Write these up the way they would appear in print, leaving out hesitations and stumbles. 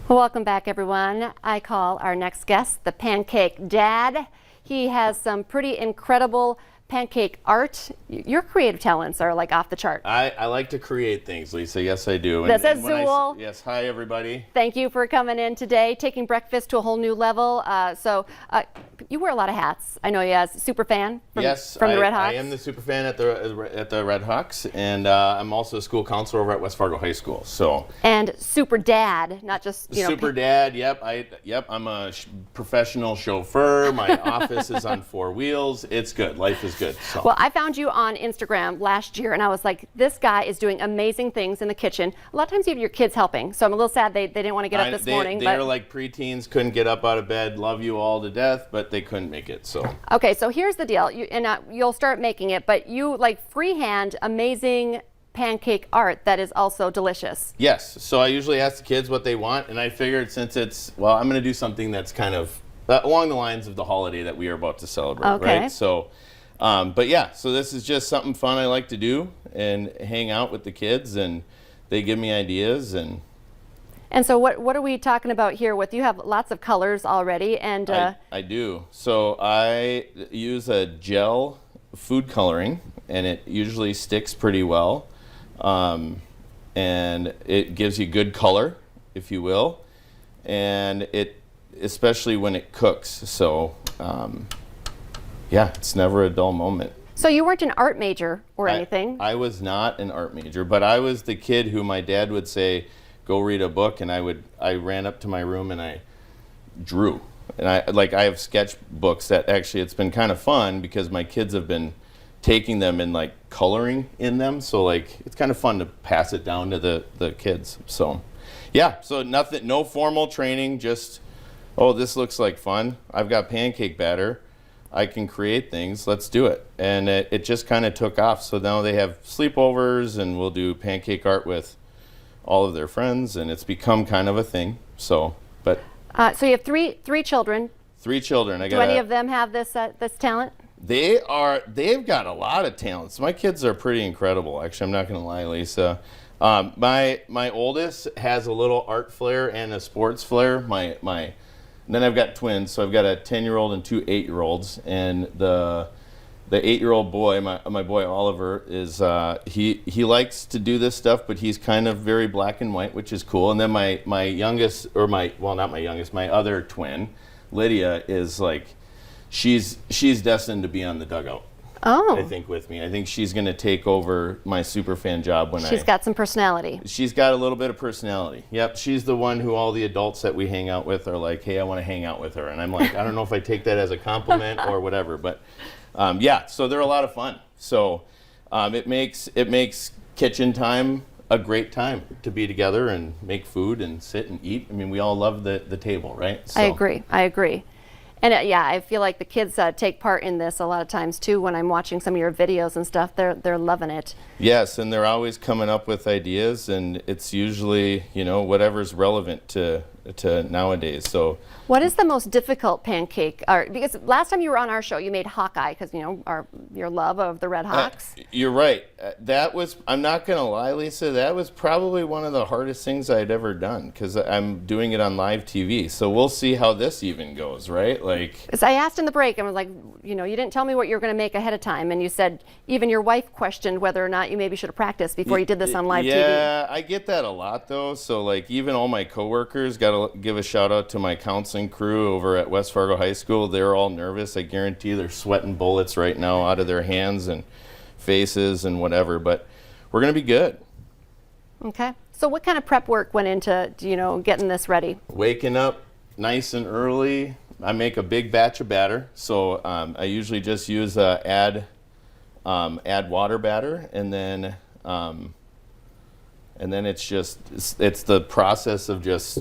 Welcome back, everyone. I call our next guest the Pancake Dad. He has some pretty incredible pancake art. Your creative talents are like off the chart. I like to create things, Lisa. Yes, I do. This is Zool. Yes, hi, everybody. Thank you for coming in today, taking breakfast to a whole new level. You wear a lot of hats. I know you as a super fan from the Red Hawks. I am the super fan at the Red Hawks, and I'm also a school counselor over at West Fargo High School. And super dad, not just super dad. Yep, I'm a professional chauffeur. My office is on 4 wheels. It's good. Life is good. So. Well, I found you on Instagram last year, and I was like, this guy is doing amazing things in the kitchen. A lot of times you have your kids helping, so I'm a little sad they didn't want to get up this morning. They were like preteens, couldn't get up out of bed, love you all to death, but they couldn't make it. So. Okay, so here's the deal, you'll start making it, but you like freehand amazing pancake art that is also delicious. Yes, so I usually ask the kids what they want, and I figured since I'm going to do something that's kind of along the lines of the holiday that we are about to celebrate, okay. Right? So, but yeah, so this is just something fun I like to do and hang out with the kids, and they give me ideas. And so what are we talking about here with, you have lots of colors already, and I do. So I use a gel food coloring, and it usually sticks pretty well. And it gives you good color, if you will, and especially when it cooks. So yeah, it's never a dull moment. So you weren't an art major or anything? I was not an art major, but I was the kid who my dad would say, go read a book, and I ran up to my room and I drew. And I have sketch books that actually it's been kind of fun because my kids have been taking them and like coloring in them, so like it's kind of fun to pass it down to the kids. So yeah, so no formal training, just this looks like fun. I've got pancake batter, I can create things, let's do it. And it just kind of took off. So now they have sleepovers and we'll do pancake art with all of their friends, and it's become kind of a thing. So so you have three children. 3 children. Do any of them have this talent? They've got a lot of talents. My kids are pretty incredible. Actually, I'm not going to lie, Lisa. My oldest has a little art flair and a sports flair. Then I've got twins, so I've got a 10-year-old and 2 8-year-olds, and the 8-year-old boy, my boy Oliver, is he likes to do this stuff, but he's kind of very black and white, which is cool. And then my youngest, my other twin, Lydia, is like, she's destined to be on the dugout. Oh. I think with me. I think she's going to take over my super fan job She's got some personality. She's got a little bit of personality. Yep, she's the one who all the adults that we hang out with are like, hey, I want to hang out with her. And I'm like, I don't know if I take that as a compliment or whatever, but yeah, so they're a lot of fun. So it makes kitchen time a great time to be together and make food and sit and eat. I mean, we all love the table, right? So. I agree. And yeah, I feel like the kids take part in this a lot of times too. When I'm watching some of your videos and stuff, they're loving it. Yes, and they're always coming up with ideas, and it's usually whatever's relevant to nowadays. So what is the most difficult pancake art? Because last time you were on our show, you made Hawkeye, because your love of the Red Hawks. You're right. That was, I'm not going to lie, Lisa, that was probably one of the hardest things I'd ever done, because I'm doing it on live TV. So we'll see how this even goes, right? So I asked in the break, I was like, you didn't tell me what you were going to make ahead of time, and you said even your wife questioned whether or not you maybe should have practiced before you did this on live TV. Yeah, I get that a lot though. So like even all my coworkers, got to give a shout out to my counseling crew over at West Fargo High School. They're all nervous. I guarantee they're sweating bullets right now out of their hands and faces and whatever, but we're going to be good. Okay. So what kind of prep work went into, getting this ready? Waking up nice and early. I make a big batch of batter. So I usually just use add water batter, and then it's the process of just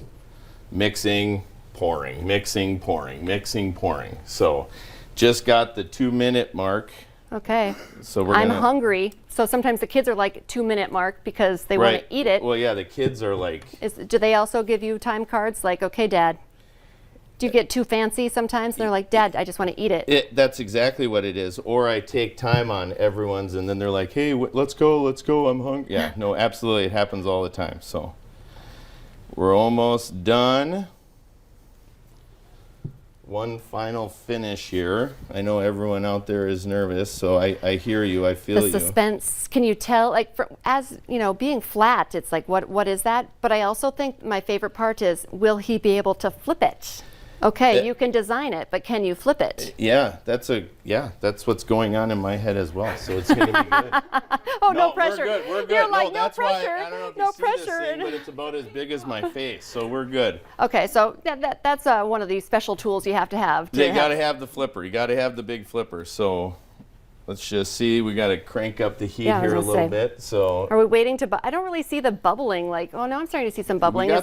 mixing, pouring, mixing, pouring, mixing, pouring. So just got the 2-minute mark. Okay. So I'm hungry. So sometimes the kids are like 2-minute mark because they want to eat it. Well, yeah, the kids are like. Do they also give you time cards? Like, okay, Dad. Do you get too fancy sometimes? They're like, Dad, I just want to eat it. That's exactly what it is. Or I take time on everyone's, and then they're like, hey, let's go, I'm hungry. Yeah, no, absolutely, it happens all the time. So We're almost done. One final finish here. I know everyone out there is nervous, so I hear you, I feel The you. suspense, can you tell, like, as you know, being flat, it's like, what is that? But I also think my favorite part is, will he be able to flip it? Okay, you can design it, but can you flip it? Yeah, that's what's going on in my head as well. So it's going to be good. Oh, no pressure. We're good. We're good. You're like, no that's pressure. why I don't know if No you see pressure. this thing, but it's about as big as my face. So we're good. Okay, so that's one of these special tools you have to have. You got to have the flipper. You got to have the big flipper. So let's just see. We got to crank up the heat here a little bit. So are we waiting to? I don't really see the bubbling. Like, oh no, I'm starting to see some bubbling. We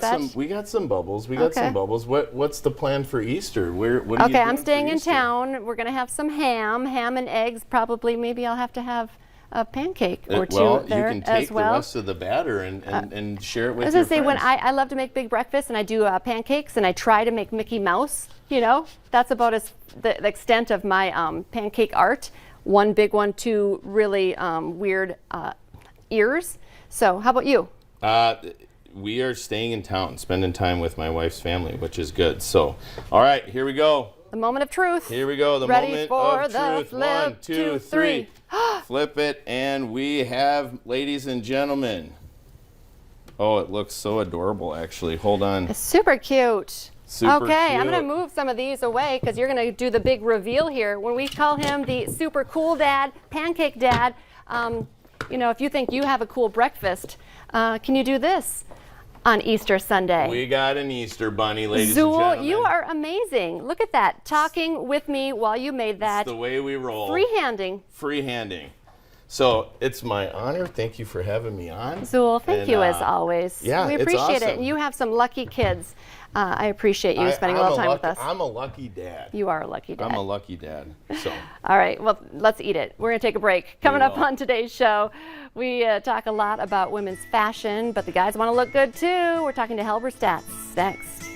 got some bubbles. We got some bubbles. What's the plan for Easter? What are you doing? Okay, I'm staying in town. We're gonna have some ham and eggs. Probably, maybe I'll have to have a pancake or two there you can take as well. the rest of the batter and share it with your friends. I was gonna say, when I love to make big breakfast, and I do pancakes, and I try to make Mickey Mouse. You know, that's about the extent of my pancake art. One big one, two really weird ears. So how about you? We are staying in town, spending time with my wife's family, which is good. So, all right, here we go. The moment of truth. Here we go, the Ready moment for of the truth. flip. 1, 2, 3. Flip it, and we have, ladies and gentlemen. Oh, it looks so adorable, actually. Hold on. It's super cute. Super okay, I'm cute. going to move some of these away because you're going to do the big reveal here. When we call him the super cool dad, pancake dad, you know, if you think you have a cool breakfast, can you do this on Easter Sunday? We got an Easter bunny, ladies and Zool, gentlemen. you are amazing. Look at that, talking with me while you made that. It's the way we roll. Freehanding. Freehanding. So it's my honor. Thank you for having me on. Zool, thank you as always. Yeah, we it's appreciate awesome. it. And you have some lucky kids. I appreciate you spending a little time with us. I'm a lucky dad. You are a lucky dad. I'm a lucky dad. So. All right, well, let's eat it. We're going to take a break. Coming up on today's show, we talk a lot about women's fashion, but the guys want to look good too. We're talking to Halberstats next.